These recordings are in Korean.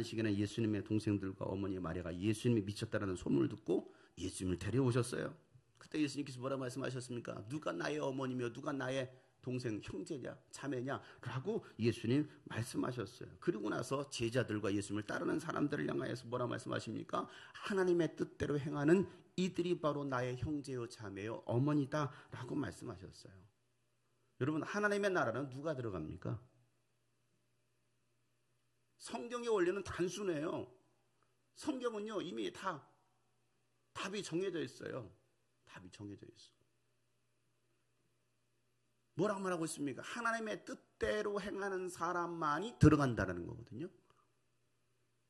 만난 시기에는 예수님의 동생들과 어머니 마리아가 예수님이 미쳤다라는 소문을 듣고 예수님을 데려오셨어요. 그때 예수님께서 뭐라 말씀하셨습니까? 누가 나의 어머니며 누가 나의 동생, 형제냐, 자매냐? 라고 예수님 말씀하셨어요. 그리고 나서 제자들과 예수님을 따르는 사람들을 향하여서 뭐라 말씀하십니까? 하나님의 뜻대로 행하는 이들이 바로 나의 형제요, 자매요, 어머니다 라고 말씀하셨어요. 여러분, 하나님의 나라는 누가 들어갑니까? 성경의 원리는 단순해요. 성경은요, 이미 다 답이 정해져 있어요. 답이 정해져 있어. 뭐라고 말하고 있습니까? 하나님의 뜻대로 행하는 사람만이 들어간다는 거거든요.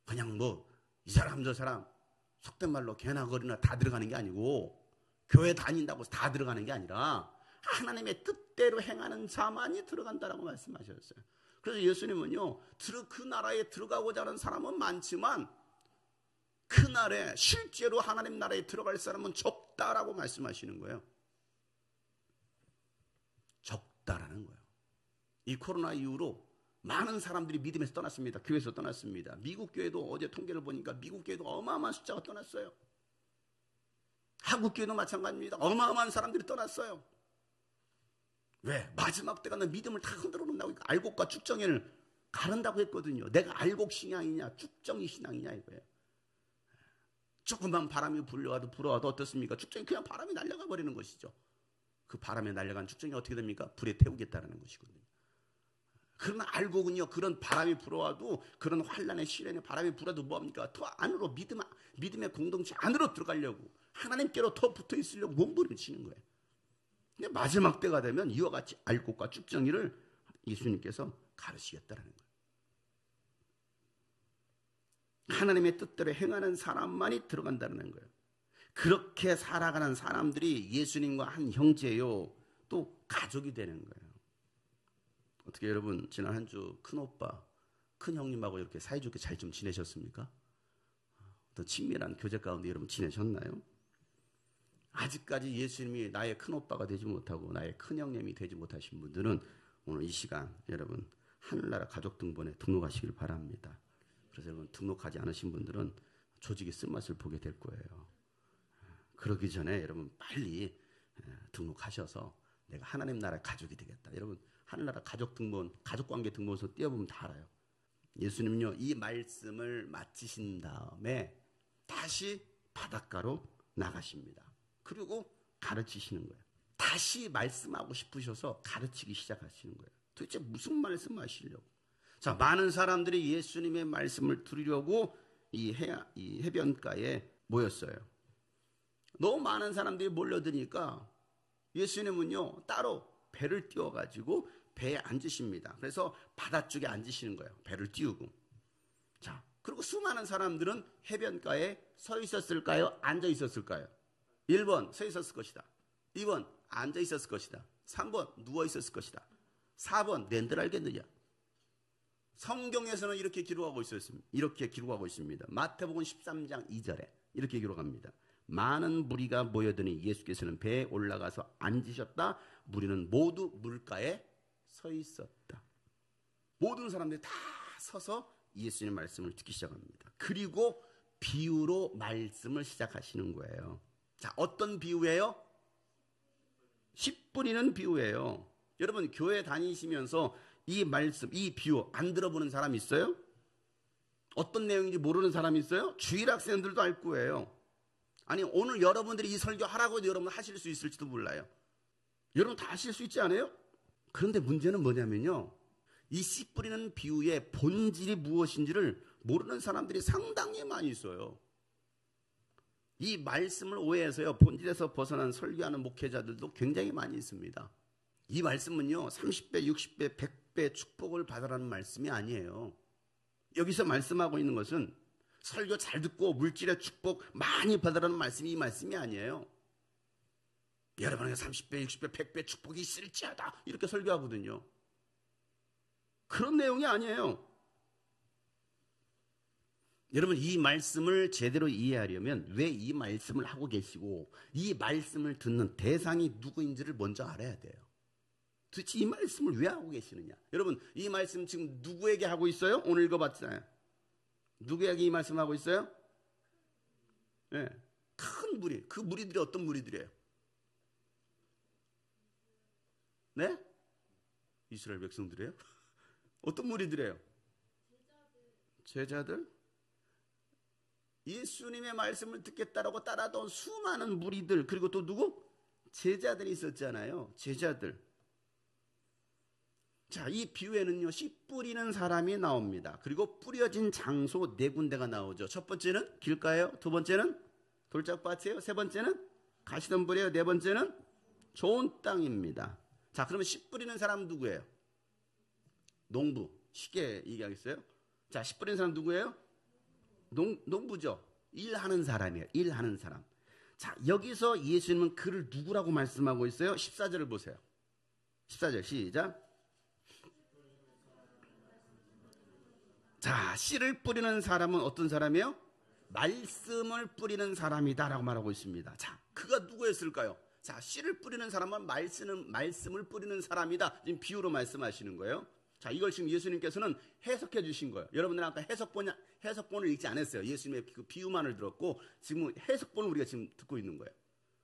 그냥 이 사람 저 사람 속된 말로 개나 거리나 다 들어가는 게 아니고 교회 다닌다고 다 들어가는 게 아니라 하나님의 뜻대로 행하는 자만이 들어간다라고 말씀하셨어요. 그래서 예수님은요, 그 나라에 들어가고자 하는 사람은 많지만 그날에 실제로 하나님 나라에 들어갈 사람은 적다라고 말씀하시는 거예요. 적다라는 거예요. 이 코로나 이후로 많은 사람들이 믿음에서 떠났습니다. 교회에서 떠났습니다. 미국 교회도 어제 통계를 보니까 미국 교회도 어마어마한 숫자가 떠났어요. 한국 교회도 마찬가지입니다. 어마어마한 사람들이 떠났어요. 왜? 마지막 때 가는 믿음을 다 흔들어 놓는다고. 알곡과 축정이를 가른다고 했거든요. 내가 알곡 신앙이냐 축정이 신앙이냐 이거예요. 조금만 바람이 불어와도 어떻습니까? 축정이 그냥 바람이 날아가 버리는 것이죠. 그 바람에 날아간 축정이 어떻게 됩니까? 불에 태우겠다는 것이거든요. 그러나 알곡은요, 그런 바람이 불어와도, 그런 환란의 시련에 바람이 불어도 뭐합니까? 더 안으로 믿음의 공동체 안으로 들어가려고, 하나님께로 더 붙어 있으려고 몸부림치는 거예요. 근데 마지막 때가 되면 이와 같이 알곡과 쭉정이를 예수님께서 가르치겠다는 거예요. 하나님의 뜻대로 행하는 사람만이 들어간다는 거예요. 그렇게 살아가는 사람들이 예수님과 한 형제요, 또 가족이 되는 거예요. 어떻게 여러분 지난 한 주 큰오빠, 큰형님하고 이렇게 사이좋게 잘 좀 지내셨습니까? 어떤 친밀한 교제 가운데 여러분 지내셨나요? 아직까지 예수님이 나의 큰오빠가 되지 못하고 나의 큰형님이 되지 못하신 분들은 오늘 이 시간 여러분 하늘나라 가족등본에 등록하시길 바랍니다. 그래서 여러분 등록하지 않으신 분들은 조직의 쓴맛을 보게 될 거예요. 그러기 전에 여러분 빨리 등록하셔서 내가 하나님 나라 가족이 되겠다. 여러분 하늘나라 가족등본, 가족관계 등본서 띄워보면 다 알아요. 예수님은요, 이 말씀을 마치신 다음에 다시 바닷가로 나가십니다. 그리고 가르치시는 거예요. 다시 말씀하고 싶으셔서 가르치기 시작하시는 거예요. 도대체 무슨 말씀하시려고? 자, 많은 사람들이 예수님의 말씀을 들으려고 이 해변가에 모였어요. 너무 많은 사람들이 몰려드니까 예수님은요, 따로 배를 띄워가지고 배에 앉으십니다. 그래서 바다 쪽에 앉으시는 거예요. 배를 띄우고. 자, 그리고 수많은 사람들은 해변가에 서 있었을까요? 앉아 있었을까요? 1번 서 있었을 것이다. 2번 앉아 있었을 것이다. 3번 누워 있었을 것이다. 4번 낸들 알겠느냐? 성경에서는 이렇게 기록하고 있습니다. 마태복음 13장 2절에 이렇게 기록합니다. 많은 무리가 모여드니 예수께서는 배에 올라가서 앉으셨다. 무리는 모두 물가에 서 있었다. 모든 사람들이 다 서서 예수님의 말씀을 듣기 시작합니다. 그리고 비유로 말씀을 시작하시는 거예요. 자, 어떤 비유예요? 씨 뿌리는 비유예요. 여러분 교회 다니시면서 이 말씀, 이 비유 안 들어보는 사람 있어요? 어떤 내용인지 모르는 사람 있어요? 주일 학생들도 알 거예요. 아니 오늘 여러분들이 이 설교 하라고 해도 여러분 하실 수 있을지도 몰라요. 여러분 다 하실 수 있지 않아요? 그런데 문제는 뭐냐면요, 이 씨 뿌리는 비유의 본질이 무엇인지를 모르는 사람들이 상당히 많이 있어요. 이 말씀을 오해해서요, 본질에서 벗어난 설교하는 목회자들도 굉장히 많이 있습니다. 이 말씀은요 30배, 60배, 100배 축복을 받으라는 말씀이 아니에요. 여기서 말씀하고 있는 것은 설교 잘 듣고 물질의 축복 많이 받으라는 말씀이 이 말씀이 아니에요. 여러분에게 30배, 60배, 100배 축복이 있을지어다 이렇게 설교하거든요. 그런 내용이 아니에요. 여러분 이 말씀을 제대로 이해하려면 왜 이 말씀을 하고 계시고 이 말씀을 듣는 대상이 누구인지를 먼저 알아야 돼요. 도대체 이 말씀을 왜 하고 계시느냐? 여러분 이 말씀 지금 누구에게 하고 있어요? 오늘 읽어봤잖아요. 누구에게 이 말씀하고 있어요? 네. 큰 무리. 그 무리들이 어떤 무리들이에요? 네? 이스라엘 백성들이에요? 어떤 무리들이에요? 제자들? 예수님의 말씀을 듣겠다라고 따라던 수많은 무리들, 그리고 또 누구? 제자들이 있었잖아요. 제자들. 자, 이 비유에는요, 씨 뿌리는 사람이 나옵니다. 그리고 뿌려진 장소 네 군데가 나오죠. 첫 번째는 길가예요. 두 번째는 돌짝밭이에요. 세 번째는 가시덤불이에요. 네 번째는 좋은 땅입니다. 자, 그러면 씨 뿌리는 사람은 누구예요? 농부. 쉽게 얘기하겠어요? 자, 씨 뿌리는 사람 누구예요? 농부죠. 일하는 사람이에요. 일하는 사람. 자, 여기서 예수님은 그를 누구라고 말씀하고 있어요? 14절을 보세요. 14절 시작. 자, 씨를 뿌리는 사람은 어떤 사람이에요? 말씀을 뿌리는 사람이다라고 말하고 있습니다. 자, 그가 누구였을까요? 자, 씨를 뿌리는 사람은 말씀을 뿌리는 사람이다. 지금 비유로 말씀하시는 거예요. 자, 이걸 지금 예수님께서는 해석해 주신 거예요. 여러분들은 아까 해석본을 읽지 않았어요. 예수님의 그 비유만을 들었고, 지금 해석본을 우리가 지금 듣고 있는 거예요.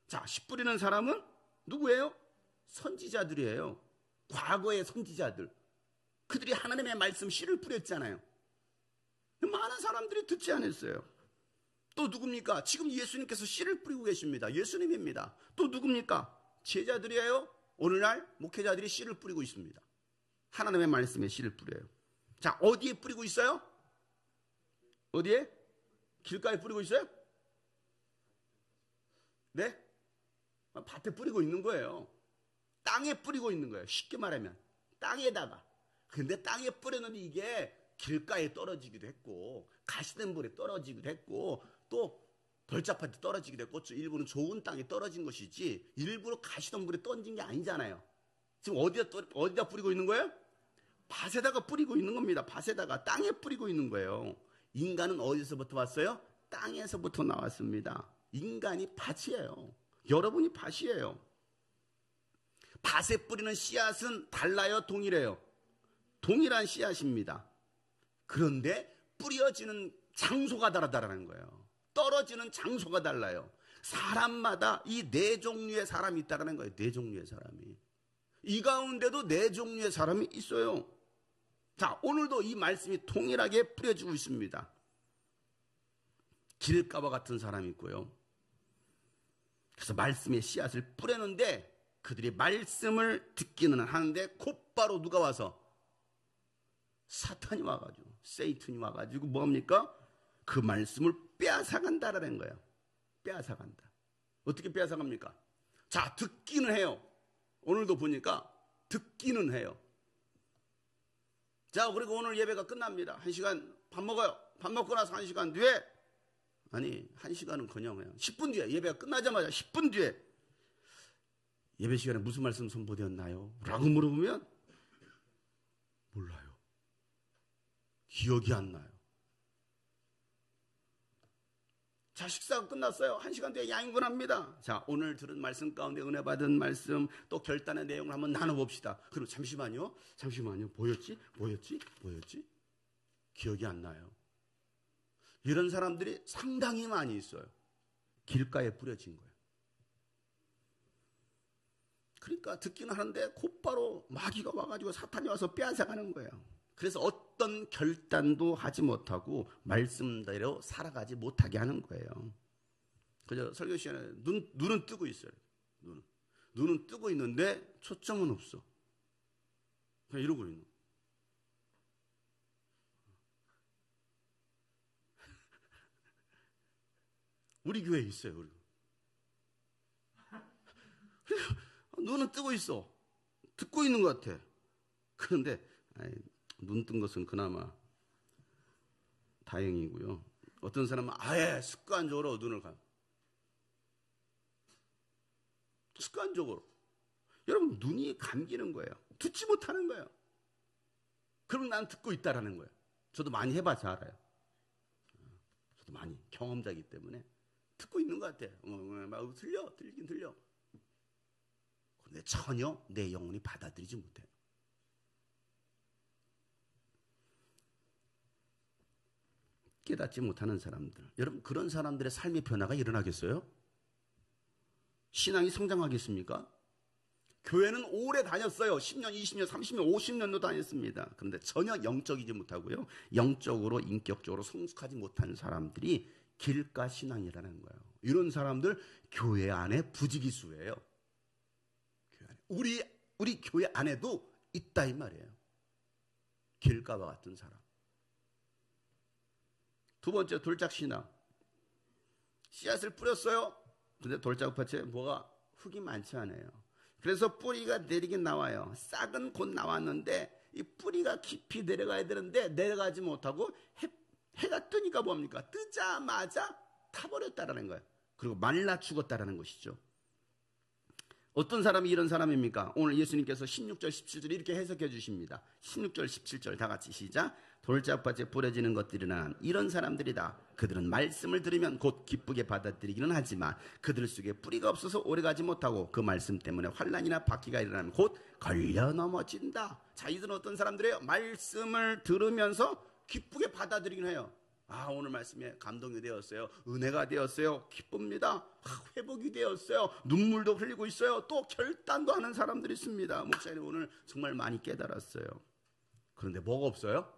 자, 씨 뿌리는 사람은 누구예요? 선지자들이에요. 과거의 선지자들. 그들이 하나님의 말씀 씨를 뿌렸잖아요. 많은 사람들이 듣지 않았어요. 또 누굽니까? 지금 예수님께서 씨를 뿌리고 계십니다. 예수님입니다. 또 누굽니까? 제자들이에요. 오늘날 목회자들이 씨를 뿌리고 있습니다. 하나님의 말씀에 씨를 뿌려요. 자, 어디에 뿌리고 있어요? 어디에? 길가에 뿌리고 있어요? 네? 밭에 뿌리고 있는 거예요. 땅에 뿌리고 있는 거예요. 쉽게 말하면 땅에다가. 근데 땅에 뿌렸는데 이게 길가에 떨어지기도 했고, 가시덤불에 떨어지기도 했고, 또 벌잡한테 떨어지기도 했고, 일부는 좋은 땅에 떨어진 것이지 일부러 가시덤불에 던진 게 아니잖아요. 지금 어디다 뿌리고 있는 거예요? 밭에다가 뿌리고 있는 겁니다. 밭에다가, 땅에 뿌리고 있는 거예요. 인간은 어디서부터 왔어요? 땅에서부터 나왔습니다. 인간이 밭이에요. 여러분이 밭이에요. 밭에 뿌리는 씨앗은 달라요, 동일해요? 동일한 씨앗입니다. 그런데 뿌려지는 장소가 다르다는 거예요. 떨어지는 장소가 달라요. 사람마다 이 네 종류의 사람이 있다는 거예요. 네 종류의 사람이. 이 가운데도 네 종류의 사람이 있어요. 자, 오늘도 이 말씀이 동일하게 뿌려지고 있습니다. 길가와 같은 사람이 있고요. 그래서 말씀의 씨앗을 뿌렸는데 그들이 말씀을 듣기는 하는데 곧바로 누가 와서? 사탄이 와가지고, 세이튼이 와가지고 뭡니까? 그 말씀을 빼앗아간다라는 거예요. 빼앗아간다. 어떻게 빼앗아갑니까? 자, 듣기는 해요. 오늘도 보니까 듣기는 해요. 자, 그리고 오늘 예배가 끝납니다. 1시간 밥 먹어요. 밥 먹고 나서 1시간 뒤에, 아니 1시간은 그냥해요. 10분 뒤에, 예배가 끝나자마자 10분 뒤에 예배 시간에 무슨 말씀 선포되었나요? 라고 물어보면 몰라요. 기억이 안 나요. 자, 식사가 끝났어요. 1시간 뒤에 양인분합니다. 자, 오늘 들은 말씀 가운데 은혜 받은 말씀, 또 결단의 내용을 한번 나눠봅시다. 그리고 잠시만요. 뭐였지? 기억이 안 나요. 이런 사람들이 상당히 많이 있어요. 길가에 뿌려진 거예요. 그러니까 듣기는 하는데 곧바로 마귀가 와가지고 사탄이 와서 빼앗아가는 거예요. 그래서 어떤 결단도 하지 못하고 말씀대로 살아가지 못하게 하는 거예요. 그저 설교 시간에 눈은 뜨고 있어요. 눈은 뜨고 있는데 초점은 없어. 그냥 이러고 있는 거예요. 우리 교회에 있어요. 우리. 눈은 뜨고 있어. 듣고 있는 것 같아. 그런데 눈 뜬 것은 그나마 다행이고요. 어떤 사람은 아예 습관적으로 눈을 감아요. 습관적으로. 여러분, 눈이 감기는 거예요. 듣지 못하는 거예요. 그럼 난 듣고 있다라는 거예요. 저도 많이 해봐서 알아요. 저도 많이 경험자이기 때문에 듣고 있는 것 같아요. 막 들리긴 들려. 그런데 전혀 내 영혼이 받아들이지 못해요. 깨닫지 못하는 사람들. 여러분, 그런 사람들의 삶의 변화가 일어나겠어요? 신앙이 성장하겠습니까? 교회는 오래 다녔어요. 10년, 20년, 30년, 50년도 다녔습니다. 그런데 전혀 영적이지 못하고요. 영적으로, 인격적으로 성숙하지 못한 사람들이 길가 신앙이라는 거예요. 이런 사람들 교회 안에 부지기수예요. 교회 안에. 우리 교회 안에도 있다 이 말이에요. 길가와 같은 사람. 두 번째, 돌짝신앙. 씨앗을 뿌렸어요. 근데 돌짝밭에 뭐가 흙이 많지 않아요. 그래서 뿌리가 내리긴 나와요. 싹은 곧 나왔는데 이 뿌리가 깊이 내려가야 되는데 내려가지 못하고 해가 뜨니까 뭡니까? 뜨자마자 타버렸다라는 거예요. 그리고 말라 죽었다라는 것이죠. 어떤 사람이 이런 사람입니까? 오늘 예수님께서 16절, 17절 이렇게 해석해 주십니다. 16절, 17절 다 같이 시작. 돌짝밭에 뿌려지는 것들이나 이런 사람들이다. 그들은 말씀을 들으면 곧 기쁘게 받아들이기는 하지만 그들 속에 뿌리가 없어서 오래가지 못하고 그 말씀 때문에 환난이나 박해가 일어나면 곧 걸려 넘어진다. 자, 이들은 어떤 사람들이에요? 말씀을 들으면서 기쁘게 받아들이긴 해요. 아, 오늘 말씀에 감동이 되었어요. 은혜가 되었어요. 기쁩니다. 회복이 되었어요. 눈물도 흘리고 있어요. 또 결단도 하는 사람들이 있습니다. 목사님 오늘 정말 많이 깨달았어요. 그런데 뭐가 없어요?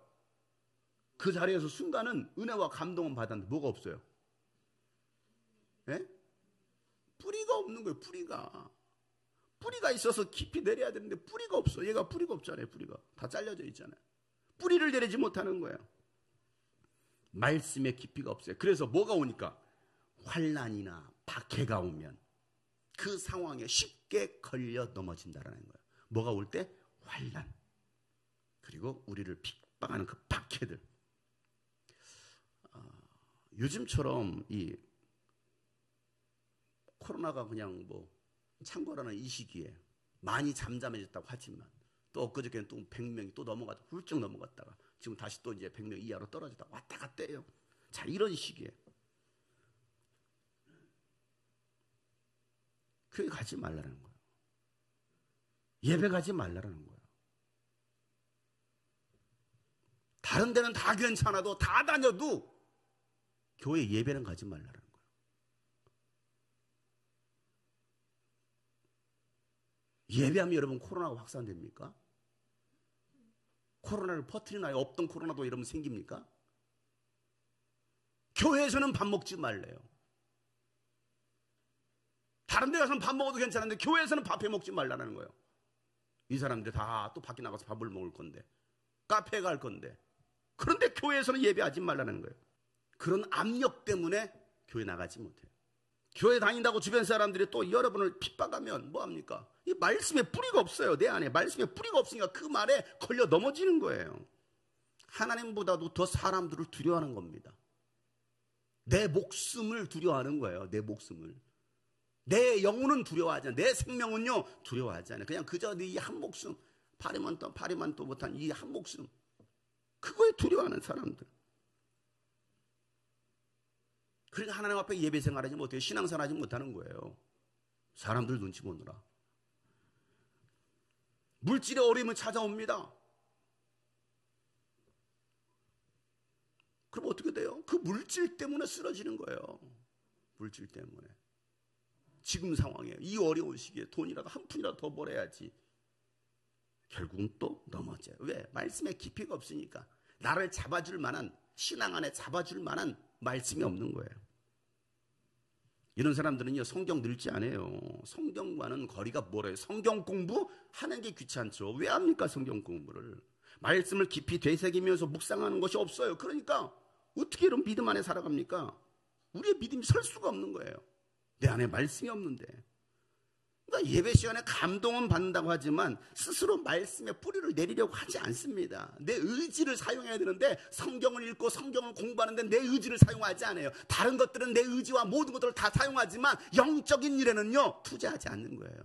그 자리에서 순간은 은혜와 감동은 받았는데 뭐가 없어요? 예? 뿌리가 없는 거예요. 뿌리가 있어서 깊이 내려야 되는데 뿌리가 없어. 얘가 뿌리가 없잖아요. 뿌리가 다 잘려져 있잖아요. 뿌리를 내리지 못하는 거예요. 말씀의 깊이가 없어요. 그래서 뭐가 오니까 환난이나 박해가 오면 그 상황에 쉽게 걸려 넘어진다라는 거예요. 뭐가 올 때? 환난. 그리고 우리를 핍박하는 그 박해들. 요즘처럼 이 코로나가 그냥 뭐 창궐하는 이 시기에 많이 잠잠해졌다고 하지만 또 엊그저께는 또 100명이 또 넘어갔다 훌쩍 넘어갔다가 지금 다시 또 이제 100명 이하로 떨어졌다 왔다 갔다 해요. 자, 이런 시기에 교회 가지 말라는 거예요. 예배 가지 말라는 거예요. 다른 데는 다 괜찮아도 다 다녀도 교회 예배는 가지 말라는 거예요. 예배하면 여러분 코로나가 확산됩니까? 코로나를 퍼뜨리나요? 없던 코로나도 여러분 생깁니까? 교회에서는 밥 먹지 말래요. 다른 데 가서는 밥 먹어도 괜찮은데 교회에서는 밥 해 먹지 말라는 거예요. 이 사람들 다 또 밖에 나가서 밥을 먹을 건데 카페에 갈 건데 그런데 교회에서는 예배하지 말라는 거예요. 그런 압력 때문에 교회 나가지 못해요. 교회 다닌다고 주변 사람들이 또 여러분을 핍박하면 뭐합니까? 이 말씀에 뿌리가 없어요. 내 안에 말씀에 뿌리가 없으니까 그 말에 걸려 넘어지는 거예요. 하나님보다도 더 사람들을 두려워하는 겁니다. 내 목숨을 두려워하는 거예요. 내 목숨을. 내 영혼은 두려워하지 않아요. 내 생명은요 두려워하지 않아요. 그냥 그저 이 한 목숨, 파리만 또 못한 이 한 목숨, 그거에 두려워하는 사람들. 그러니까 하나님 앞에 예배 생활하지 못해요. 신앙생활하지 못하는 거예요. 사람들 눈치 보느라. 물질의 어려움은 찾아옵니다. 그럼 어떻게 돼요? 그 물질 때문에 쓰러지는 거예요. 물질 때문에. 지금 상황에 이 어려운 시기에 돈이라도 한 푼이라도 더 벌어야지. 결국은 또 넘어져요. 왜? 말씀에 깊이가 없으니까. 나를 잡아줄 만한, 신앙 안에 잡아줄 만한 말씀이 없는 거예요. 이런 사람들은요 성경 늙지 않아요. 성경과는 거리가 멀어요. 성경 공부하는 게 귀찮죠. 왜 합니까 성경 공부를? 말씀을 깊이 되새기면서 묵상하는 것이 없어요. 그러니까 어떻게 이런 믿음 안에 살아갑니까? 우리의 믿음이 설 수가 없는 거예요. 내 안에 말씀이 없는데. 그러니까 예배 시간에 감동은 받는다고 하지만 스스로 말씀에 뿌리를 내리려고 하지 않습니다. 내 의지를 사용해야 되는데 성경을 읽고 성경을 공부하는데 내 의지를 사용하지 않아요. 다른 것들은 내 의지와 모든 것들을 다 사용하지만 영적인 일에는요 투자하지 않는 거예요.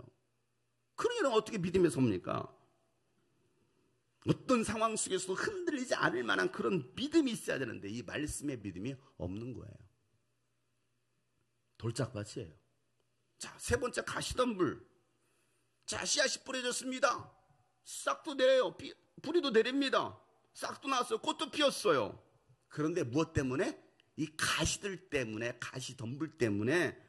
그러면 어떻게 믿음에 섭니까? 어떤 상황 속에서도 흔들리지 않을 만한 그런 믿음이 있어야 되는데 이 말씀의 믿음이 없는 거예요. 돌짝밭이에요. 자, 세 번째 가시덤불. 자, 씨앗이 뿌려졌습니다. 싹도 내려요. 뿌리도 내립니다. 싹도 나왔어요. 꽃도 피었어요. 그런데 무엇 때문에? 이 가시들 때문에, 가시덤불 때문에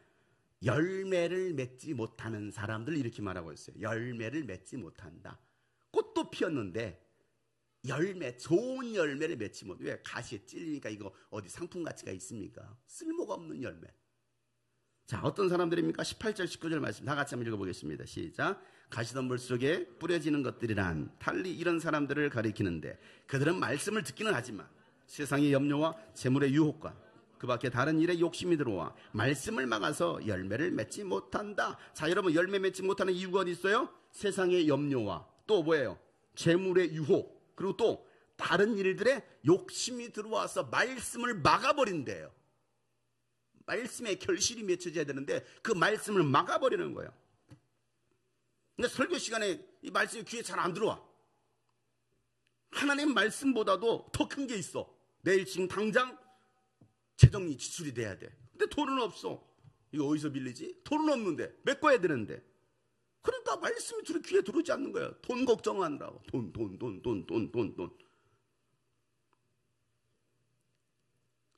열매를 맺지 못하는 사람들, 이렇게 말하고 있어요. 열매를 맺지 못한다. 꽃도 피었는데 좋은 열매를 맺지 못. 왜? 가시에 찔리니까 이거 어디 상품 가치가 있습니까? 쓸모가 없는 열매. 자, 어떤 사람들입니까? 18절 19절 말씀 다 같이 한번 읽어보겠습니다. 시작. 가시덤불 속에 뿌려지는 것들이란 달리 이런 사람들을 가리키는데 그들은 말씀을 듣기는 하지만 세상의 염려와 재물의 유혹과 그 밖에 다른 일에 욕심이 들어와 말씀을 막아서 열매를 맺지 못한다. 자, 여러분, 열매 맺지 못하는 이유가 어디 있어요? 세상의 염려와 또 뭐예요? 재물의 유혹, 그리고 또 다른 일들에 욕심이 들어와서 말씀을 막아버린대요. 말씀에 결실이 맺혀져야 되는데 그 말씀을 막아버리는 거예요. 근데 설교 시간에 이 말씀이 귀에 잘 안 들어와. 하나님 말씀보다도 더 큰 게 있어. 내일 지금 당장 재정 지출이 돼야 돼. 근데 돈은 없어. 이거 어디서 빌리지? 돈은 없는데 메꿔야 되는데. 그러니까 말씀이 귀에 들어오지 않는 거예요. 돈 걱정하느라고. 돈.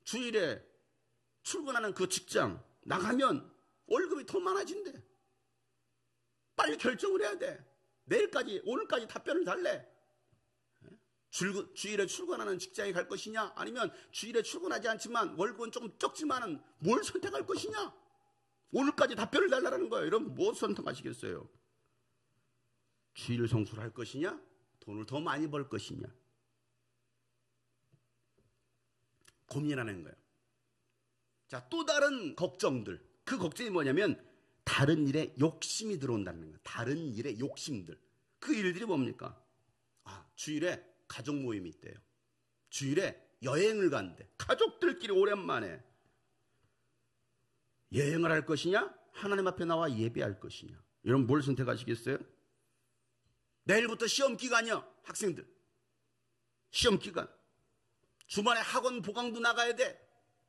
주일에 출근하는 그 직장 나가면 월급이 더 많아진대. 빨리 결정을 해야 돼. 내일까지, 오늘까지 답변을 달래. 주일에 출근하는 직장에 갈 것이냐, 아니면 주일에 출근하지 않지만 월급은 조금 적지만은 뭘 선택할 것이냐. 오늘까지 답변을 달라는 거예요. 여러분, 뭐 선택하시겠어요? 주일 성수를 할 것이냐, 돈을 더 많이 벌 것이냐. 고민하는 거예요. 자, 또 다른 걱정들. 그 걱정이 뭐냐면 다른 일에 욕심이 들어온다는 거예요. 다른 일에 욕심들. 그 일들이 뭡니까? 주일에 가족 모임이 있대요. 주일에 여행을 간대. 가족들끼리 오랜만에 여행을 할 것이냐, 하나님 앞에 나와 예배할 것이냐. 여러분, 뭘 선택하시겠어요? 내일부터 시험 기간이요. 학생들 시험 기간. 주말에 학원 보강도 나가야 돼.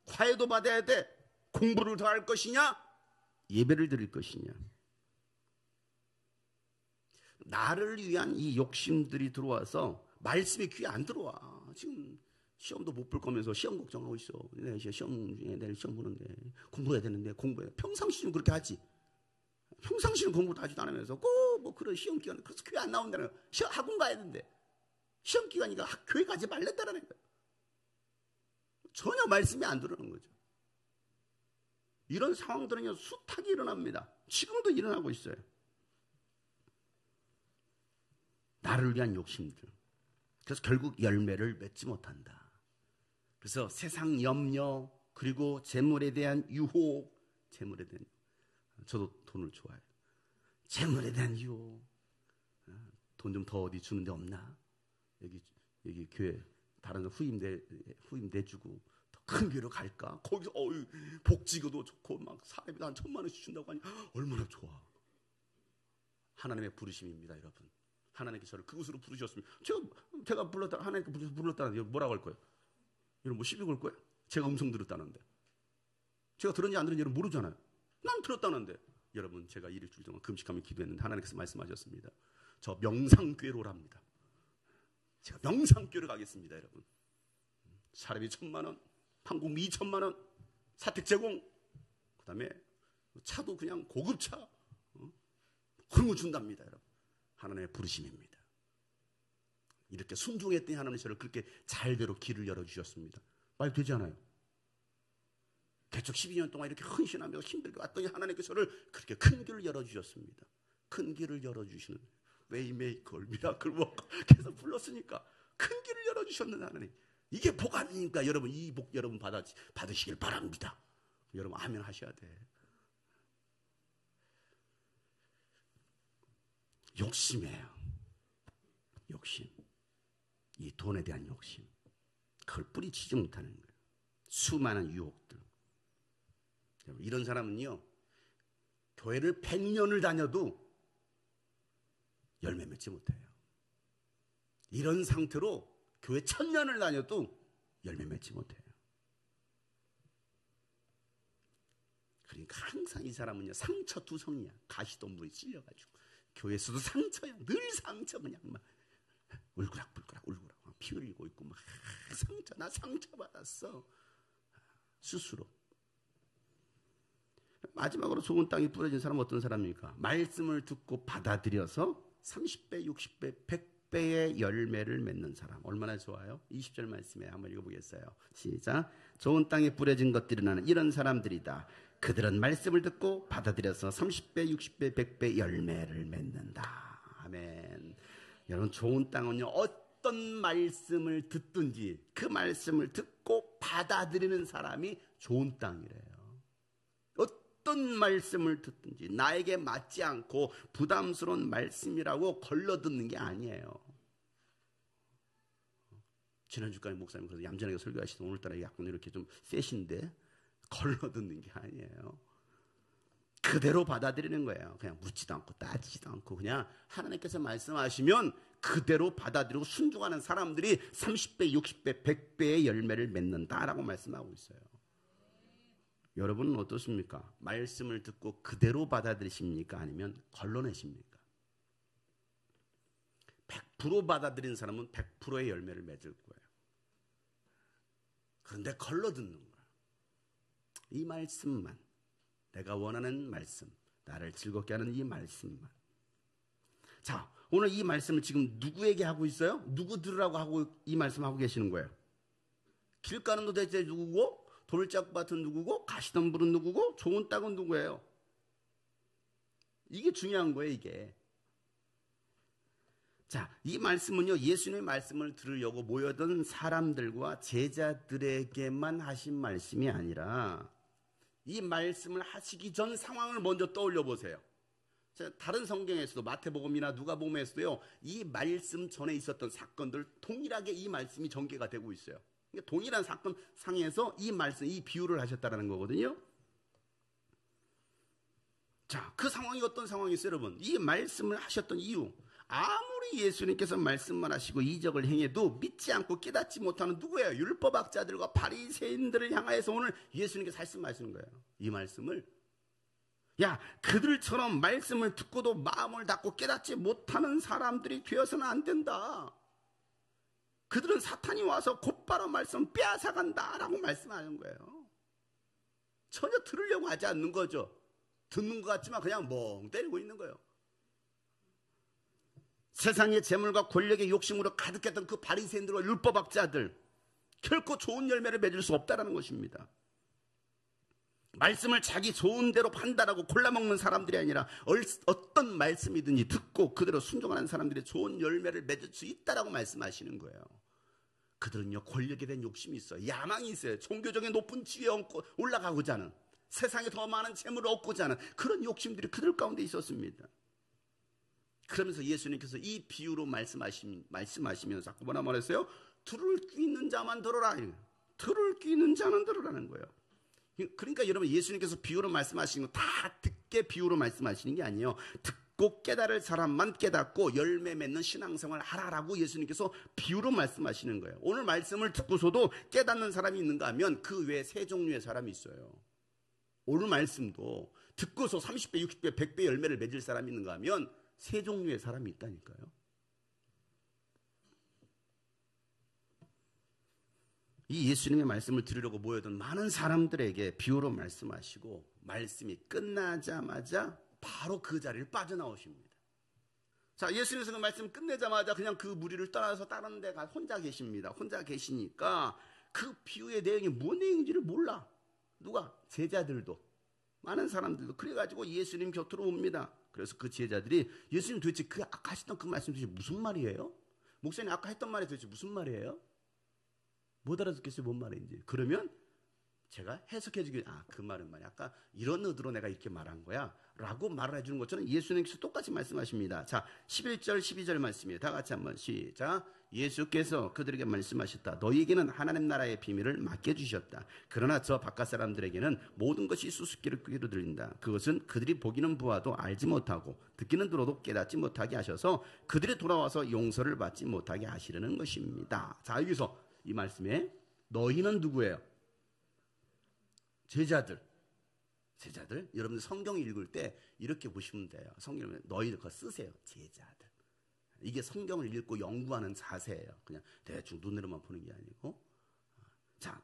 과외도 받아야 돼. 공부를 더 할 것이냐, 예배를 드릴 것이냐. 나를 위한 이 욕심들이 들어와서 말씀이 귀에 안 들어와. 지금 시험도 못 볼 거면서 시험 걱정하고 있어. 내일 시험 보는데 공부해야 되는데 공부해. 평상시는 그렇게 하지. 평상시는 공부도 하지도 않으면서 꼭 뭐 그런 시험 기간에 그래서 교회 안 나온다는 거야. 학원 가야 되는데 시험 기간이니까 교회 가지 말랬다라는 거야. 전혀 말씀이 안 들어오는 거죠. 이런 상황들은요, 숱하게 일어납니다. 지금도 일어나고 있어요. 나를 위한 욕심들. 그래서 결국 열매를 맺지 못한다. 그래서 세상 염려, 그리고 재물에 대한 유혹, 저도 돈을 좋아해요. 재물에 대한 유혹. 돈 좀 더 어디 주는 데 없나? 여기 교회 다른 거 후임 내주고 더 큰 교회로 갈까? 거기서 복지고도 좋고 막 사람이 한 1,000만 원씩 준다고 하니 얼마나 좋아. 하나님의 부르심입니다, 여러분. 하나님께서 저를 그곳으로 부르셨으면 제가 불렀다, 하나님께 불렀다는데 뭐라고 할 거예요? 여러분, 뭐 시비 걸 거예요? 제가 음성 들었다는데. 제가 들었는지 안 들었는지 여러분 모르잖아요. 난 들었다는데. 여러분, 제가 일주일 동안 금식하며 기도했는데 하나님께서 말씀하셨습니다. 저 명상교회로 오랍니다. 제가 명상교회로 가겠습니다, 여러분. 사람이 1,000만 원, 항공비 2,000만 원, 사택 제공, 그 다음에 차도 그냥 고급차, 그런 거 준답니다, 여러분. 하나님의 부르심입니다. 이렇게 순종했더니 하나님이 저를 그렇게 잘대로 길을 열어주셨습니다. 말 되지 않아요? 개척 12년 동안 이렇게 헌신하며 힘들게 왔더니 하나님께서 저를 그렇게 큰 길을 열어주셨습니다. 큰 길을 열어주시는 웨이메이커, 미라클 워커 계속 불렀으니까 큰 길을 열어주셨는 하나님. 이게 복 아닙니까? 여러분, 이 복 여러분 받으시길 바랍니다. 여러분, 아멘 하셔야 돼. 욕심이에요. 욕심. 이 돈에 대한 욕심. 그걸 뿌리치지 못하는 거예요. 수많은 유혹들. 이런 사람은요, 교회를 100년을 다녀도 열매 맺지 못해요. 이런 상태로 교회 1000년을 다녀도 열매 맺지 못해요. 그러니까 항상 이 사람은요, 상처투성이야. 가시덤불이 찔려가지고 교회에서도 상처야. 늘 상처. 그냥 막 울그락불그락 울그락. 피 흘리고 있고 막 나 상처받았어. 스스로. 마지막으로 좋은 땅에 뿌려진 사람은 어떤 사람입니까? 말씀을 듣고 받아들여서 30배, 60배, 100배의 열매를 맺는 사람. 얼마나 좋아요? 20절 말씀에 한번 읽어보겠어요. 시작. 좋은 땅에 뿌려진 것들이 나는 이런 사람들이다. 그들은 말씀을 듣고 받아들여서 30배, 60배, 100배 열매를 맺는다. 아멘. 여러분, 좋은 땅은요, 어떤 말씀을 듣든지 그 말씀을 듣고 받아들이는 사람이 좋은 땅이래요. 어떤 말씀을 듣든지 나에게 맞지 않고 부담스러운 말씀이라고 걸러듣는 게 아니에요. 지난주까지 목사님 그래서 얌전하게 설교하시던 오늘따라 약간 이렇게 좀 세신데 걸러듣는 게 아니에요. 그대로 받아들이는 거예요. 그냥 묻지도 않고 따지지도 않고 그냥 하나님께서 말씀하시면 그대로 받아들이고 순종하는 사람들이 30배, 60배, 100배의 열매를 맺는다라고 말씀하고 있어요. 여러분은 어떻습니까? 말씀을 듣고 그대로 받아들이십니까? 아니면 걸러내십니까? 100% 받아들인 사람은 100%의 열매를 맺을 거예요. 그런데 걸러듣는 거예요. 이 말씀만, 내가 원하는 말씀, 나를 즐겁게 하는 이 말씀만. 자, 오늘 이 말씀을 지금 누구에게 하고 있어요? 누구 들으라고 하고 이 말씀하고 계시는 거예요? 길 가는 도대체 누구고? 돌짝밭은 누구고? 가시덤불은 누구고? 좋은 땅은 누구예요? 이게 중요한 거예요, 이게. 자, 이 말씀은요, 예수님의 말씀을 들으려고 모여든 사람들과 제자들에게만 하신 말씀이 아니라 이 말씀을 하시기 전 상황을 먼저 떠올려 보세요. 다른 성경에서도 마태복음이나 누가복음에서도요, 이 말씀 전에 있었던 사건들 동일하게 이 말씀이 전개가 되고 있어요. 그러니까 동일한 사건 상에서 이 말씀, 이 비유를 하셨다는 거거든요. 자, 그 상황이 어떤 상황이었어요, 여러분? 이 말씀을 하셨던 이유. 아무리 예수님께서 말씀만 하시고 이적을 행해도 믿지 않고 깨닫지 못하는 누구예요? 율법학자들과 바리새인들을 향하여서 오늘 예수님께서 말씀하시는 거예요. 이 말씀을. 야, 그들처럼 말씀을 듣고도 마음을 닫고 깨닫지 못하는 사람들이 되어서는 안 된다. 그들은 사탄이 와서 곧바로 말씀 빼앗아간다라고 말씀하는 거예요. 전혀 들으려고 하지 않는 거죠. 듣는 것 같지만 그냥 멍 때리고 있는 거예요. 세상의 재물과 권력의 욕심으로 가득했던 그 바리새인들과 율법학자들, 결코 좋은 열매를 맺을 수 없다는 것입니다. 말씀을 자기 좋은 대로 판단하고 골라먹는 사람들이 아니라 어떤 말씀이든지 듣고 그대로 순종하는 사람들이 좋은 열매를 맺을 수 있다라고 말씀하시는 거예요. 그들은요, 권력에 대한 욕심이 있어요. 야망이 있어요. 종교적인 높은 지위에 올라가고자 하는, 세상에 더 많은 재물을 얻고자 하는 그런 욕심들이 그들 가운데 있었습니다. 그러면서 예수님께서 이 비유로 말씀하시면서 자꾸 뭐라 말했어요? 들을 귀 있는 자만 들어라. 들을 귀 있는 자는 들으라는 거예요. 그러니까 여러분, 예수님께서 비유로 말씀하시는 거 다 듣게 비유로 말씀하시는 게 아니에요. 듣고 깨달을 사람만 깨닫고 열매 맺는 신앙생활을 하라라고 예수님께서 비유로 말씀하시는 거예요. 오늘 말씀을 듣고서도 깨닫는 사람이 있는가 하면 그 외에 세 종류의 사람이 있어요. 오늘 말씀도 듣고서 30배, 60배, 100배 열매를 맺을 사람이 있는가 하면 세 종류의 사람이 있다니까요. 이 예수님의 말씀을 들으려고 모여든 많은 사람들에게 비유로 말씀하시고 말씀이 끝나자마자 바로 그 자리를 빠져나오십니다. 자, 예수님께서 그 말씀 끝내자마자 그냥 그 무리를 떠나서 다른 데 가 혼자 계십니다. 혼자 계시니까 그 비유의 내용이 뭔 내용인지를 몰라. 누가? 제자들도. 많은 사람들도. 그래가지고 예수님 곁으로 옵니다. 그래서 그 제자들이 예수님 도대체 그 아까 하셨던 그 말씀 도대체 무슨 말이에요? 목사님 아까 했던 말이 도대체 무슨 말이에요? 못 알아듣겠어요, 뭔 말인지. 그러면 제가 해석해 주기, 그 말은 말이야. 아까 이런 의도로 내가 이렇게 말한 거야. 라고 말을 해주는 것처럼 예수님께서 똑같이 말씀하십니다. 자, 11절, 12절 말씀이에요. 다 같이 한번 시작. 예수께서 그들에게 말씀하셨다. 너희에게는 하나님 나라의 비밀을 맡겨주셨다. 그러나 저 바깥 사람들에게는 모든 것이 수수께끼로 들린다. 그것은 그들이 보기는 보아도 알지 못하고 듣기는 들어도 깨닫지 못하게 하셔서 그들이 돌아와서 용서를 받지 못하게 하시려는 것입니다. 자, 여기서 이 말씀에 너희는 누구예요? 제자들. 여러분들 성경 읽을 때 이렇게 보시면 돼요. 성경을 너희들 그거 쓰세요. 제자들. 이게 성경을 읽고 연구하는 자세예요. 그냥 대충 눈으로만 보는 게 아니고. 자,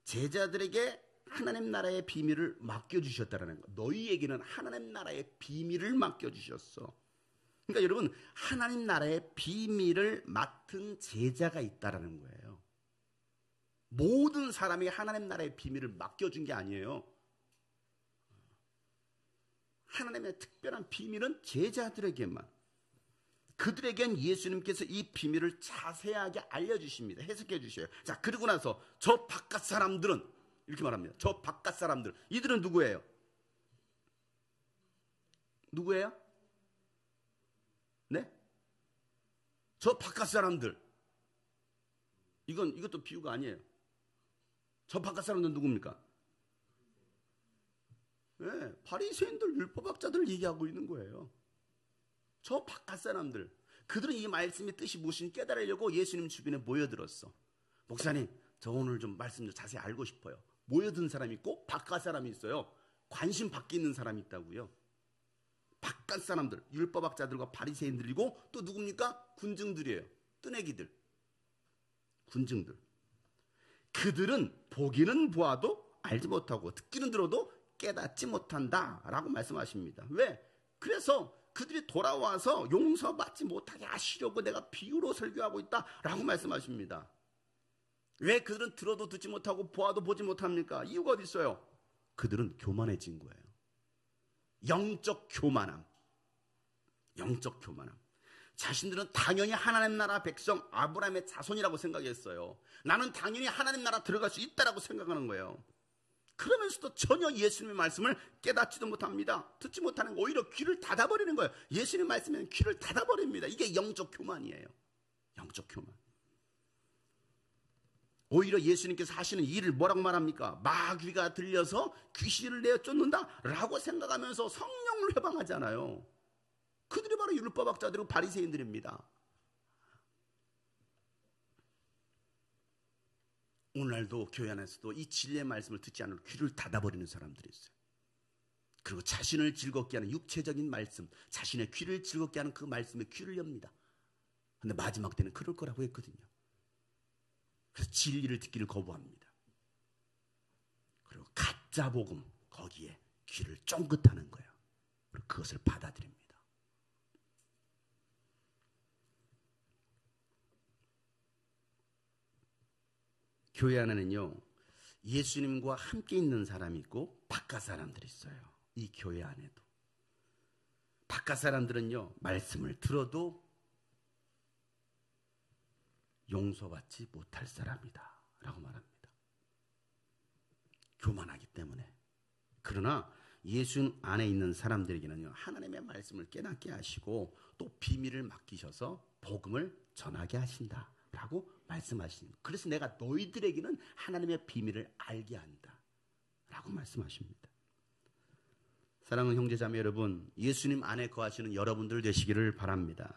제자들에게 하나님 나라의 비밀을 맡겨주셨다는 거. 너희에게는 하나님 나라의 비밀을 맡겨주셨어. 그러니까 여러분, 하나님 나라의 비밀을 맡은 제자가 있다라는 거예요. 모든 사람이 하나님 나라의 비밀을 맡겨준 게 아니에요. 하나님의 특별한 비밀은 제자들에게만. 그들에겐 예수님께서 이 비밀을 자세하게 알려주십니다. 해석해 주셔요. 자, 그러고 나서 저 바깥 사람들은 이렇게 말합니다. 저 바깥 사람들, 이들은 누구예요? 누구예요? 네? 저 바깥 사람들. 이것도 비유가 아니에요. 저 바깥 사람들은 누굽니까? 네, 바리새인들, 율법학자들 얘기하고 있는 거예요. 저 바깥 사람들, 그들은 이 말씀의 뜻이 무엇인지 깨달으려고 예수님 주변에 모여들었어. 목사님, 저 오늘 좀 말씀 좀 자세히 알고 싶어요. 모여든 사람이 있고 바깥 사람이 있어요. 관심 밖에 있는 사람이 있다고요. 바깥 사람들, 율법학자들과 바리새인들이고 또 누굽니까? 군중들이에요. 뜨내기들, 군중들. 그들은 보기는 보아도 알지 못하고 듣기는 들어도 깨닫지 못한다라고 말씀하십니다. 왜? 그래서 그들이 돌아와서 용서받지 못하게 하시려고 내가 비유로 설교하고 있다라고 말씀하십니다. 왜 그들은 들어도 듣지 못하고 보아도 보지 못합니까? 이유가 어디 있어요? 그들은 교만해진 거예요. 영적 교만함. 영적 교만함. 자신들은 당연히 하나님 나라 백성 아브라함의 자손이라고 생각했어요. 나는 당연히 하나님 나라 들어갈 수 있다라고 생각하는 거예요. 그러면서도 전혀 예수님의 말씀을 깨닫지도 못합니다. 듣지 못하는 거, 오히려 귀를 닫아버리는 거예요. 예수님의 말씀에는 귀를 닫아버립니다. 이게 영적 교만이에요. 영적 교만. 오히려 예수님께서 하시는 일을 뭐라고 말합니까? 마귀가 들려서 귀신을 내어 쫓는다 라고 생각하면서 성령을 회방하잖아요. 그들이 바로 율법학자들이고 바리새인들입니다. 오늘날도 교회 안에서도 이 진리의 말씀을 듣지 않으면 귀를 닫아버리는 사람들이 있어요. 그리고 자신을 즐겁게 하는 육체적인 말씀, 자신의 귀를 즐겁게 하는 그 말씀에 귀를 엽니다. 그런데 마지막 때는 그럴 거라고 했거든요. 그래서 진리를 듣기를 거부합니다. 그리고 가짜 복음, 거기에 귀를 쫑긋하는 거예요. 그리고 그것을 받아들입니다. 교회 안에는요, 예수님과 함께 있는 사람이 있고 바깥 사람들이 있어요. 이 교회 안에도. 바깥 사람들은요, 말씀을 들어도 용서받지 못할 사람이다 라고 말합니다. 교만하기 때문에. 그러나 예수 안에 있는 사람들에게는요, 하나님의 말씀을 깨닫게 하시고 또 비밀을 맡기셔서 복음을 전하게 하신다 라고 말씀하십니다. 그래서 내가 너희들에게는 하나님의 비밀을 알게 한다 라고 말씀하십니다. 사랑하는 형제자매 여러분, 예수님 안에 거하시는 여러분들 되시기를 바랍니다.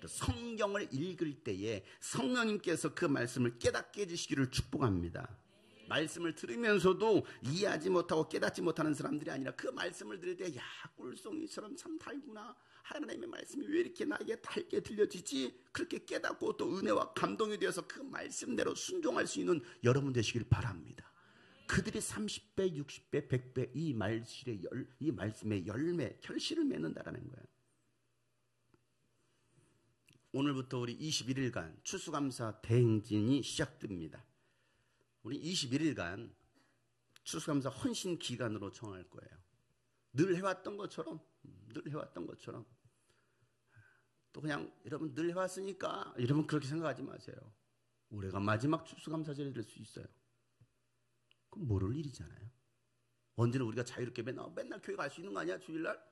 성경을 읽을 때에 성령님께서 그 말씀을 깨닫게 해주시기를 축복합니다. 말씀을 들으면서도 이해하지 못하고 깨닫지 못하는 사람들이 아니라 그 말씀을 들을 때, 야, 꿀송이처럼 참 달구나. 하나님의 말씀이 왜 이렇게 나에게 달게 들려지지? 그렇게 깨닫고 또 은혜와 감동이 되어서 그 말씀대로 순종할 수 있는 여러분 되시길 바랍니다. 그들이 30배, 60배, 100배 이 말씀의 열매, 결실을 맺는다라는 거예요. 오늘부터 우리 21일간 추수감사 대행진이 시작됩니다. 우리 21일간 추수감사 헌신 기간으로 정할 거예요. 늘 해왔던 것처럼, 또 그냥 여러분 늘 해왔으니까 여러분 그렇게 생각하지 마세요. 올해가 마지막 추수감사절이 될 수 있어요. 그럼 모를 일이잖아요. 언제는 우리가 자유롭게 맨날 교회 갈 수 있는 거 아니야, 주일날?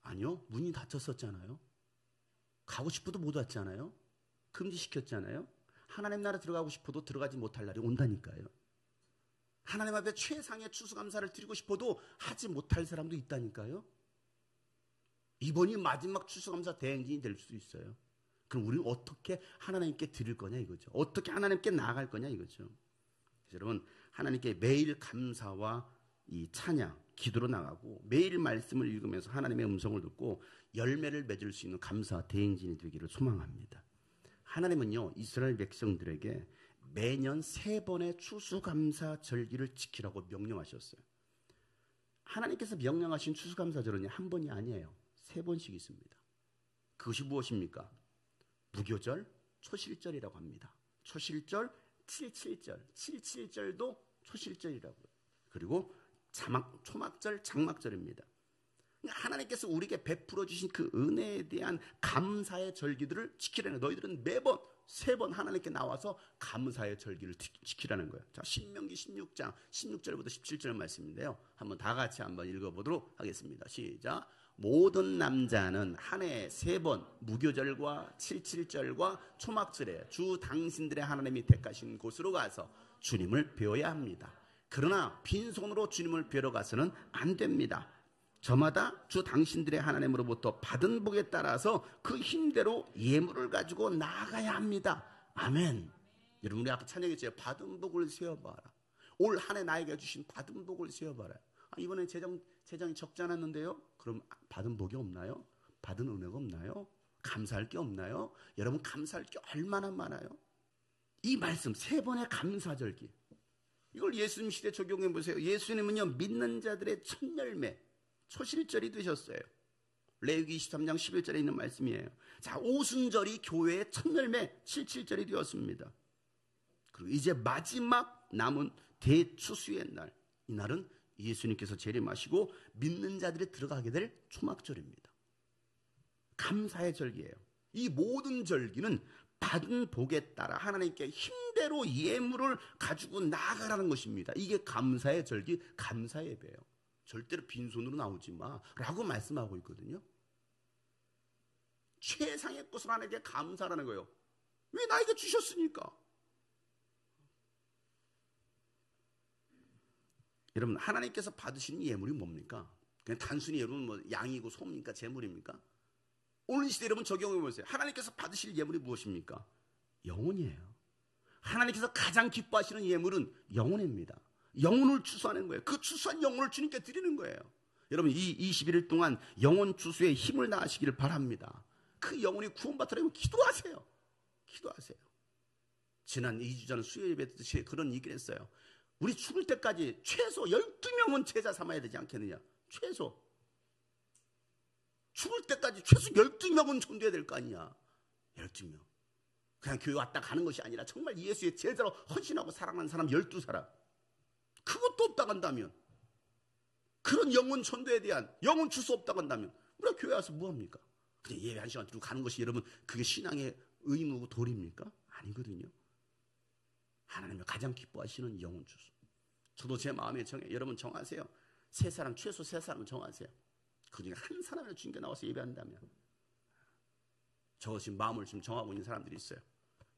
아니요, 문이 닫혔었잖아요. 가고 싶어도 못 왔잖아요. 금지시켰잖아요. 하나님 나라 들어가고 싶어도 들어가지 못할 날이 온다니까요. 하나님 앞에 최상의 추수감사를 드리고 싶어도 하지 못할 사람도 있다니까요. 이번이 마지막 추수감사 대행진이 될 수도 있어요. 그럼 우리는 어떻게 하나님께 드릴 거냐 이거죠. 어떻게 하나님께 나아갈 거냐 이거죠. 그래서 여러분, 하나님께 매일 감사와 이 찬양, 기도로 나가고 매일 말씀을 읽으면서 하나님의 음성을 듣고 열매를 맺을 수 있는 감사 대행진이 되기를 소망합니다. 하나님은요, 이스라엘 백성들에게 매년 3번의 추수감사 절기를 지키라고 명령하셨어요. 하나님께서 명령하신 추수감사절은 한 번이 아니에요. 3번씩 있습니다. 그것이 무엇입니까? 무교절, 초실절이라고 합니다. 초실절, 77절, 77절도 초실절이라고요. 그리고 초막절, 장막절입니다. 하나님께서 우리에게 베풀어 주신 그 은혜에 대한 감사의 절기들을 지키라는 거예요. 너희들은 매번 3번 하나님께 나와서 감사의 절기를 지키라는 거예요. 자, 신명기 16장 16절부터 17절 말씀인데요. 한번 다 같이 한번 읽어보도록 하겠습니다. 시작. 모든 남자는 한 해에 3번 무교절과 77절과 초막절에 주 당신들의 하나님이 택하신 곳으로 가서 주님을 배워야 합니다. 그러나 빈손으로 주님을 뵈러 가서는 안 됩니다. 저마다 주 당신들의 하나님으로부터 받은 복에 따라서 그 힘대로 예물을 가지고 나아가야 합니다. 아멘. 여러분, 우리 아까 찬양했죠. 받은 복을 세어봐라. 올 한 해 나에게 주신 받은 복을 세어봐라. 이번에 재정이 적지 않았는데요. 그럼 받은 복이 없나요? 받은 은혜가 없나요? 감사할 게 없나요? 여러분, 감사할 게 얼마나 많아요? 이 말씀 3번의 감사절기, 이걸 예수님 시대에 적용해 보세요. 예수님은요, 믿는 자들의 첫 열매, 초실절이 되셨어요. 레위기 23장 11절에 있는 말씀이에요. 자, 오순절이 교회의 첫 열매, 77절이 되었습니다. 그리고 이제 마지막 남은 대추수의 날, 이날은 예수님께서 재림하시고 믿는 자들이 들어가게 될 초막절입니다. 감사의 절기예요. 이 모든 절기는 받은 복에 따라 하나님께 힘대로 예물을 가지고 나아가라는 것입니다. 이게 감사의 절기, 감사의 예배예요. 절대로 빈손으로 나오지 마 라고 말씀하고 있거든요. 최상의 것을 하나님께 감사하라는 거예요. 왜 나에게 주셨으니까. 여러분, 하나님께서 받으시는 예물이 뭡니까? 그냥 단순히 여러분 뭐 양이고 소입니까? 재물입니까? 오늘 시대 여러분 적용해 보세요. 하나님께서 받으실 예물이 무엇입니까? 영혼이에요. 하나님께서 가장 기뻐하시는 예물은 영혼입니다. 영혼을 추수하는 거예요. 그 추수한 영혼을 주님께 드리는 거예요. 여러분, 이 21일 동안 영혼 추수에 힘을 다하시기를 바랍니다. 그 영혼이 구원받으려면 기도하세요. 기도하세요. 지난 2주 전 수요 예배 때 그런 얘기를 했어요. 우리 죽을 때까지 최소 12명은 제자 삼아야 되지 않겠느냐. 최소. 죽을 때까지 최소 12명은 존재해야 될 거 아니냐. 12명. 그냥 교회 왔다 가는 것이 아니라 정말 예수의 제자로 헌신하고 사랑하는 사람 12사람. 그것도 없다고 한다면, 그런 영혼 전도에 대한 영혼 줄 수 없다고 한다면 우리가 교회 와서 뭐합니까? 그냥 예배 1시간 들고 가는 것이 여러분 그게 신앙의 의무고 도리입니까? 아니거든요. 하나님이 가장 기뻐하시는 영혼 주소. 저도 제 마음에 정해. 여러분 정하세요. 최소 세 사람은 정하세요. 그중에 한 사람이나 주님께 나와서 예배한다면. 저 지금 마음을 지금 정하고 있는 사람들이 있어요.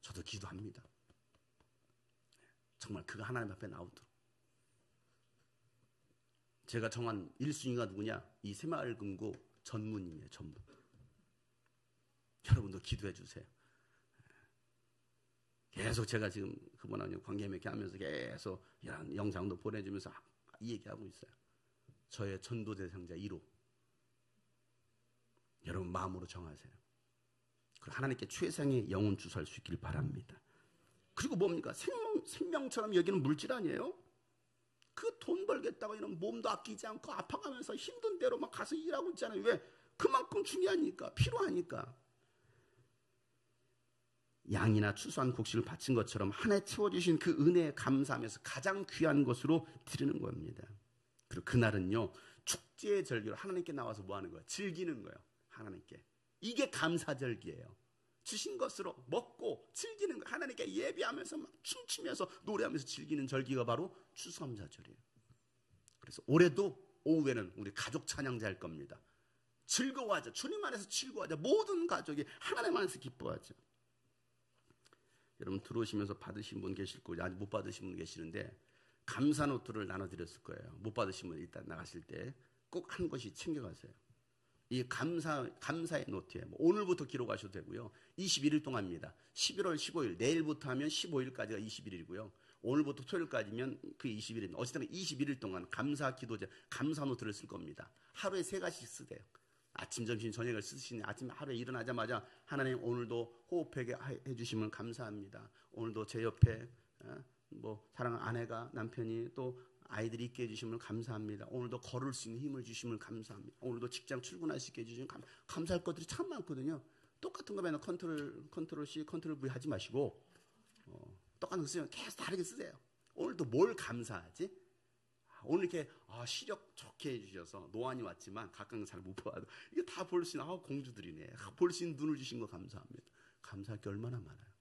저도 기도합니다. 정말 그가 하나님 앞에 나오도록. 제가 정한 1순위가 누구냐? 이 새마을금고 전문이에요. 전문. 여러분도 기도해 주세요. 계속 제가 지금 그분하고 관계 맺게 하면서 계속 이런 영상도 보내주면서 이 얘기하고 있어요. 저의 전도 대상자 1호. 여러분 마음으로 정하세요. 그리고 하나님께 최상의 영혼 주소할 수 있길 바랍니다. 그리고 뭡니까? 생명처럼 여기는 물질 아니에요? 그 돈 벌겠다고 이런 몸도 아끼지 않고 아파가면서 힘든 대로 막 가서 일하고 있잖아요. 왜? 그만큼 중요하니까, 필요하니까. 양이나 추수한 곡식을 바친 것처럼 한 해 채워주신 그 은혜에 감사하면서 가장 귀한 것으로 드리는 겁니다. 그리고 그날은요, 축제의 절기로 하나님께 나와서 뭐 하는 거예요? 즐기는 거예요. 하나님께. 이게 감사절기예요. 주신 것으로 먹고 즐기는 거예요. 하나님께 예배하면서 막 춤추면서 노래하면서 즐기는 절기가 바로 추수감사절이에요. 그래서 올해도 오후에는 우리 가족 찬양자 할 겁니다. 즐거워하자. 주님 안에서 즐거워하자. 모든 가족이 하나님 안에서 기뻐하자. 여러분 들어오시면서 받으신 분 계실 거고 아직 못 받으신 분 계시는데 감사 노트를 나눠드렸을 거예요. 못 받으신 분 일단 나가실 때 꼭 한 것이 챙겨가세요. 이 감사의 노트에 오늘부터 기록하셔도 되고요. 21일 동안입니다. 11월 15일 내일부터 하면 15일까지가 21일이고요. 오늘부터 토요일까지면 그 20일입니다. 어쨌든 21일 동안 감사 기도제, 감사 노트를 쓸 겁니다. 하루에 3가지씩 쓰세요. 아침, 점심, 저녁을 쓰시니 아침 하루에 일어나자마자 하나님 오늘도 호흡하게 해주시면 감사합니다. 오늘도 제 옆에 사랑하는 아내가, 남편이 또 아이들이 있게 해주시면 감사합니다. 오늘도 걸을 수 있는 힘을 주시면 감사합니다. 오늘도 직장 출근할 수 있게 해주시면 감사할 것들이 참 많거든요. 똑같은 거 맨날 컨트롤 C, 컨트롤 V 하지 마시고 똑같은 거 쓰면 계속 다르게 쓰세요. 오늘도 뭘 감사하지? 오늘 이렇게 시력 좋게 해주셔서 노안이 왔지만 가끔 잘 못 봐도 이게 다 볼 수 있는 공주들이네. 볼 수 있는 눈을 주신 거 감사합니다. 감사할 게 얼마나 많아요.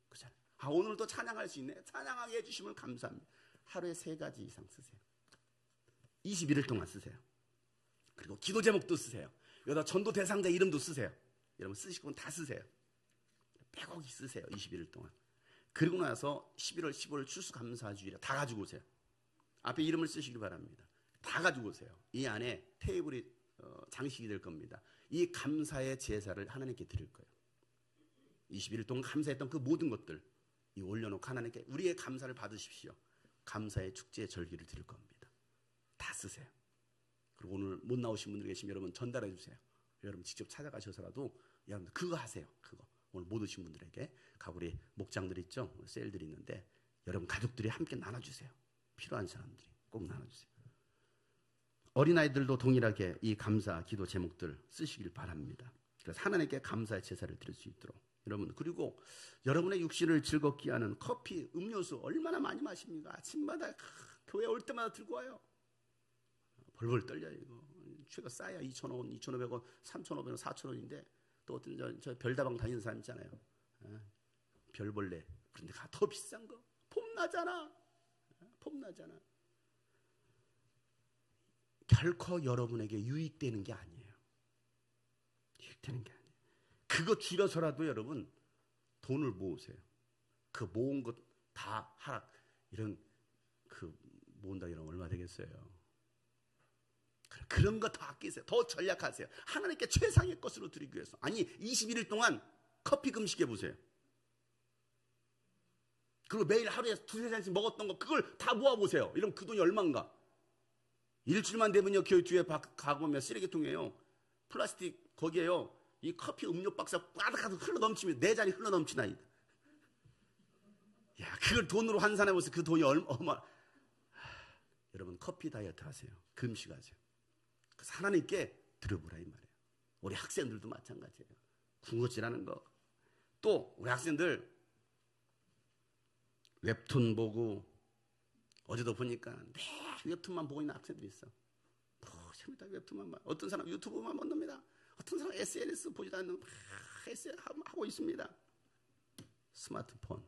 그잖아요. 오늘도 찬양할 수 있네. 찬양하게 해주시면 감사합니다. 하루에 3가지 이상 쓰세요. 21일 동안 쓰세요. 그리고 기도 제목도 쓰세요. 여기다 전도 대상자 이름도 쓰세요. 여러분 쓰시고 다 쓰세요. 빼곡히 쓰세요. 21일 동안. 그리고 나서 11월 15일 추수감사주일에 다 가지고 오세요. 앞에 이름을 쓰시기 바랍니다. 다 가지고 오세요. 이 안에 테이블이 장식이 될 겁니다. 이 감사의 제사를 하나님께 드릴 거예요. 21일 동안 감사했던 그 모든 것들 이 올려놓고 하나님께 우리의 감사를 받으십시오. 감사의 축제의 절기를 드릴 겁니다. 다 쓰세요. 그리고 오늘 못 나오신 분들 계시면 여러분 전달해 주세요. 여러분 직접 찾아가셔서라도 여러분 그거 하세요. 그거 오늘 못 오신 분들에게 우리 목장들 있죠. 셀들이 있는데 여러분 가족들이 함께 나눠주세요. 필요한 사람들이 꼭 나눠주세요. 어린아이들도 동일하게 이 감사 기도 제목들 쓰시길 바랍니다. 그래서 하나님께 감사의 제사를 드릴 수 있도록 여러분. 그리고 여러분의 육신을 즐겁게 하는 커피, 음료수 얼마나 많이 마십니까? 아침마다 교회 올 때마다 들고 와요. 벌벌 떨려요. 이거 최고 싸야 2,000원, 2,500원, 3,500원, 4,000원인데 또 어떤 저 별다방 다니는 사람 있잖아요. 별벌레. 그런데 더 비싼 거. 폼나잖아. 폼나잖아. 결코 여러분에게 유익되는 게 아니에요. 유익되는 게 아니에요. 그거 줄여서라도 여러분 돈을 모으세요. 그 모은 것 다 하락 이런 모은다 이러면 얼마 되겠어요? 그런 거 다 아끼세요. 더 전략하세요. 하나님께 최상의 것으로 드리기 위해서. 아니 21일 동안 커피 금식해 보세요. 그리고 매일 하루에 2-3잔씩 먹었던 거 그걸 다 모아보세요. 이러면 그 돈이 얼마인가? 일주일만 되면요 교회 뒤에 가보면 쓰레기통이에요. 플라스틱 거기에요. 이 커피 음료 박스 가득가득 흘러 넘치면 4잔이 흘러 넘치나이다. 야, 그걸 돈으로 환산해 보세요. 그 돈이 얼마? 여러분 커피 다이어트 하세요. 금식하세요. 그래서 하나님께 드려보라 이 말이에요. 우리 학생들도 마찬가지예요. 군것질하는 거. 또 우리 학생들 웹툰 보고 어제도 보니까 매 웹툰만 보고 있는 학생들이 있어. 재밌다 웹툰만 봐. 어떤 사람 유튜브만 본답니다. 어떤 사람 SNS 보지도 않는 SNS 하고 있습니다. 스마트폰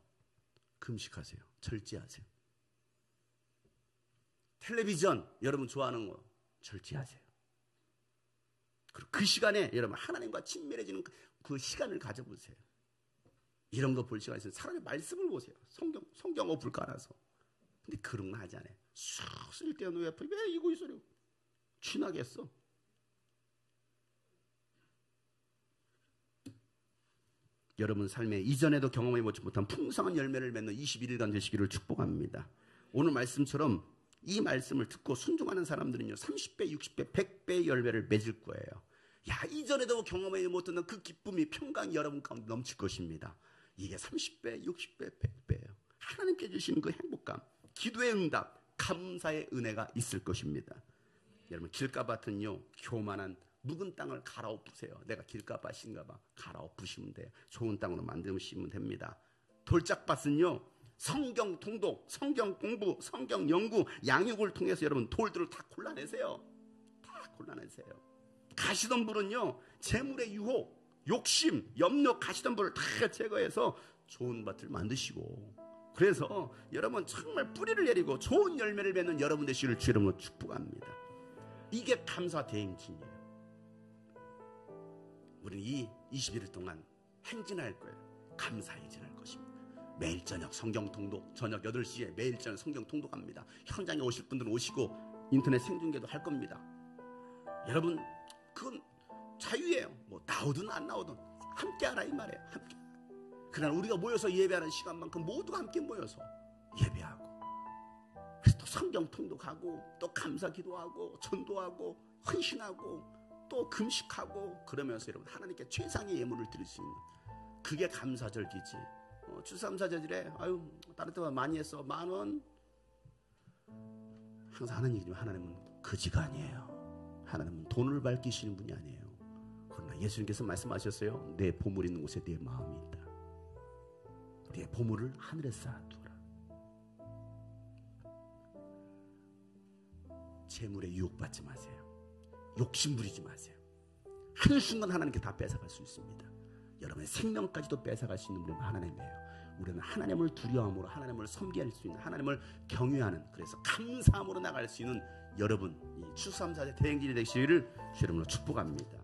금식하세요. 절제하세요. 텔레비전 여러분 좋아하는 거 절제하세요. 그리고 그 시간에 여러분 하나님과 친밀해지는 그 시간을 가져보세요. 이런 거 볼 시간 있으면 차라리 말씀을 보세요. 성경 어플 깔아서. 근데 그런 거 하지 않아요. 쑥 쓸데없는 왜 이거 있어요? 취나겠어. 여러분 삶에 이전에도 경험해보지 못한 풍성한 열매를 맺는 21일간 되시기를 축복합니다. 오늘 말씀처럼 이 말씀을 듣고 순종하는 사람들은요 30배, 60배, 100배의 열매를 맺을 거예요. 야, 이전에도 경험하지 못했던 그 기쁨이 평강이 여러분 가운데 넘칠 것입니다. 이게 30배, 60배, 100배예요. 하나님께 주시는 그 행복감, 기도의 응답, 감사의 은혜가 있을 것입니다. 여러분 길가밭은요 교만한 묵은 땅을 갈아엎으세요. 내가 길가밭인가 봐. 갈아엎으시면 돼요. 좋은 땅으로 만드시면 됩니다. 돌짝밭은요 성경 통독, 성경 공부, 성경 연구, 양육을 통해서 여러분 돌들을 다 골라내세요. 다 골라내세요. 가시덤불은요 재물의 유혹, 욕심, 염려, 가시덤불을 다 제거해서 좋은 밭을 만드시고, 그래서 여러분 정말 뿌리를 내리고 좋은 열매를 맺는 여러분 되시기를 주 이름으로 축복합니다. 이게 감사 대행진이에요. 우리는 이 21일 동안 행진할 거예요. 감사 행진할 것입니다. 매일 저녁 성경 통독, 저녁 8시에 매일 저녁 성경 통독합니다. 현장에 오실 분들은 오시고 인터넷 생중계도 할 겁니다. 여러분 그건 자유예요. 뭐 나오든 안 나오든 함께 하라 이 말이에요. 함께. 그러나 우리가 모여서 예배하는 시간만큼 모두가 함께 모여서 예배하고, 그래서 또 성경 통독하고, 또 감사 기도하고, 전도하고, 헌신하고, 또 금식하고, 그러면서 여러분 하나님께 최상의 예물을 드릴 수 있는, 그게 감사절기지. 추수감사절에 아유 다른 때보다 많이 했어, 10,000원. 항상 하는 얘기지만 하나님은 거지가 아니에요. 하나님은 돈을 밝히시는 분이 아니에요. 그러나 예수님께서 말씀하셨어요. 내 보물 있는 곳에 내 마음이 있다. 내 보물을 하늘에 쌓아두라. 재물에 유혹받지 마세요. 욕심 부리지 마세요. 한순간 하나님께 다 뺏어갈 수 있습니다. 여러분의 생명까지도 뺏어갈 수 있는 분은 하나님이에요. 우리는 하나님을 두려움으로 하나님을 섬기할 수 있는, 하나님을 경외하는, 그래서 감사함으로 나갈 수 있는 여러분, 이 추수감사절 대행진이 되시기를 주님으로 축복합니다.